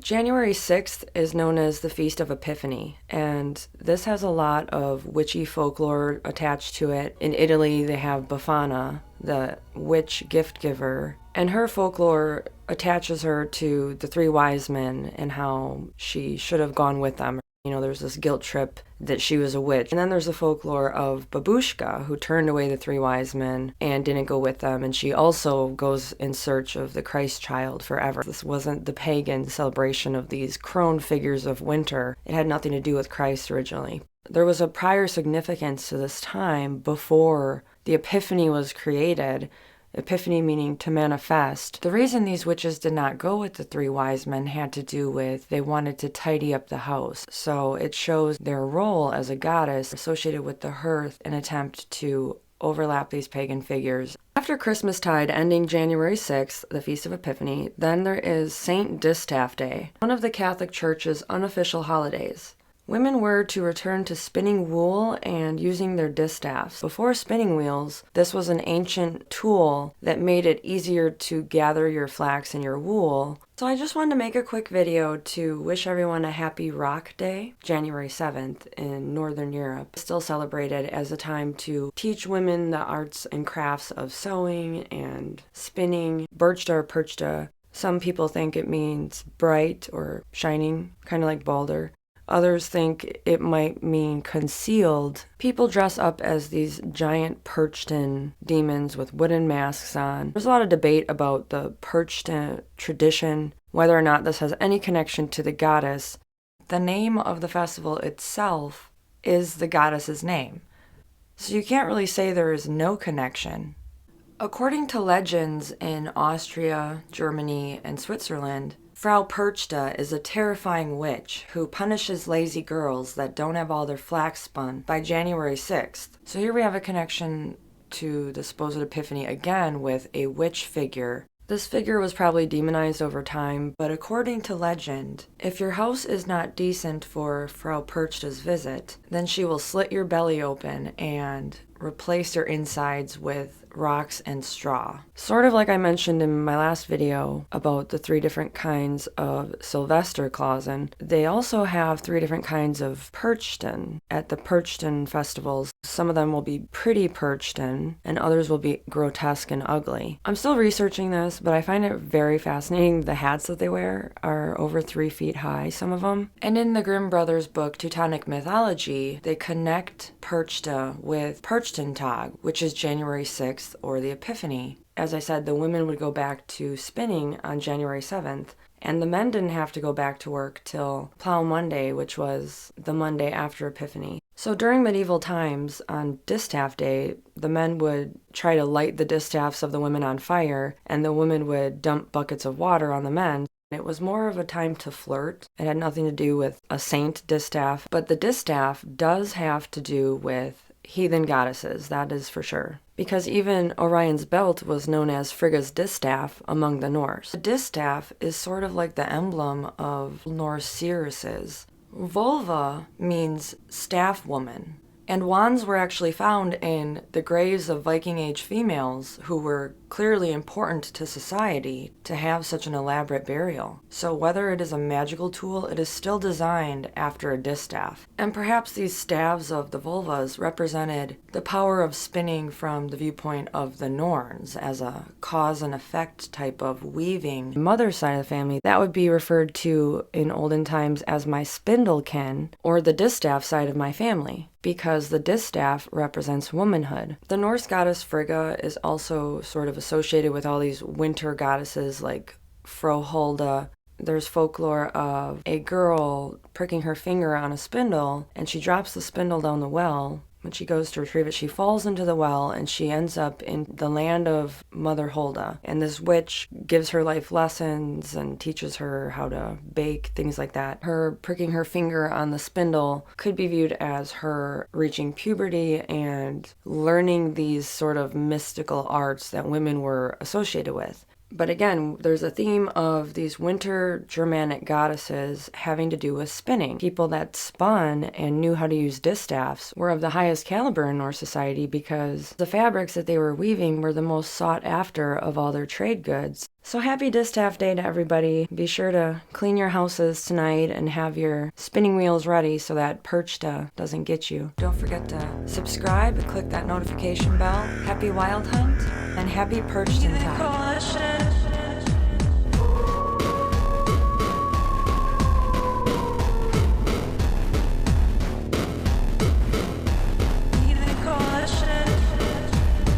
January 6th is known as the Feast of Epiphany, and this has a lot of witchy folklore attached to it. In Italy, they have Befana, the witch gift giver, and her folklore attaches her to the three wise men and how she should have gone with them. You know, there's this guilt trip that she was a witch. And then there's the folklore of Babushka, who turned away the three wise men and didn't go with them. And she also goes in search of the Christ child forever. This wasn't the pagan celebration of these crone figures of winter. It had nothing to do with Christ originally. There was a prior significance to this time before the Epiphany was created. Epiphany meaning to manifest. The reason these witches did not go with the three wise men had to do with they wanted to tidy up the house. So it shows their role as a goddess associated with the hearth, an attempt to overlap these pagan figures. After Christmastide ending January 6th, the Feast of Epiphany, then there is Saint Distaff Day, one of the Catholic Church's unofficial holidays. Women were to return to spinning wool and using their distaffs. Before spinning wheels, this was an ancient tool that made it easier to gather your flax and your wool. So I just wanted to make a quick video to wish everyone a happy Rock Day, January 7th in Northern Europe. Still celebrated as a time to teach women the arts and crafts of sewing and spinning. Birchta or perchta. Some people think it means bright or shining, kind of like Balder. Others think it might mean concealed. People dress up as these giant perched-in demons with wooden masks on. There's a lot of debate about the perched-in tradition, whether or not this has any connection to the goddess. The name of the festival itself is the goddess's name, so you can't really say there is no connection. According to legends in Austria, Germany, and Switzerland, Frau Perchta is a terrifying witch who punishes lazy girls that don't have all their flax spun by January 6th. So here we have a connection to the supposed Epiphany again with a witch figure. This figure was probably demonized over time, but according to legend, if your house is not decent for Frau Perchta's visit, then she will slit your belly open and replace your insides with rocks and straw. Sort of like I mentioned in my last video about the 3 different kinds of Sylvester Clausen, they also have 3 different kinds of Perchten at the Perchten festivals. Some of them will be pretty Perchten, and others will be grotesque and ugly. I'm still researching this, but I find it very fascinating. The hats that they wear are over 3 feet high, some of them. And in the Grimm brothers' book, Teutonic Mythology, they connect Perchta with Perchtentag, which is January 6th, or the Epiphany. As I said, the women would go back to spinning on January 7th, and the men didn't have to go back to work till Plough Monday, which was the Monday after Epiphany. So during medieval times, on Distaff Day, the men would try to light the distaffs of the women on fire, and the women would dump buckets of water on the men. It was more of a time to flirt. It had nothing to do with a saint distaff, but the distaff does have to do with heathen goddesses, that is for sure. Because even Orion's belt was known as Frigga's distaff among the Norse. The distaff is sort of like the emblem of Norse seeresses. Volva means staff woman. And wands were actually found in the graves of Viking Age females who were clearly important to society to have such an elaborate burial. So whether it is a magical tool, it is still designed after a distaff. And perhaps these staves of the vulvas represented the power of spinning from the viewpoint of the Norns as a cause and effect type of weaving. Mother's side of the family, that would be referred to in olden times as my spindlekin, or the distaff side of my family, because the distaff represents womanhood. The Norse goddess Frigga is also sort of associated with all these winter goddesses like Frohulda. There's folklore of a girl pricking her finger on a spindle, and she drops the spindle down the well. When she goes to retrieve it, she falls into the well, and she ends up in the land of Mother Hulda. And this witch gives her life lessons and teaches her how to bake, things like that. Her pricking her finger on the spindle could be viewed as her reaching puberty and learning these sort of mystical arts that women were associated with. But again, there's a theme of these winter Germanic goddesses having to do with spinning. People that spun and knew how to use distaffs were of the highest caliber in Norse society because the fabrics that they were weaving were the most sought after of all their trade goods. So happy Distaff Day to everybody. Be sure to clean your houses tonight and have your spinning wheels ready so that perch doesn't get you. Don't forget to subscribe and click that notification bell. Happy Wild Hunt and happy Perched in Time.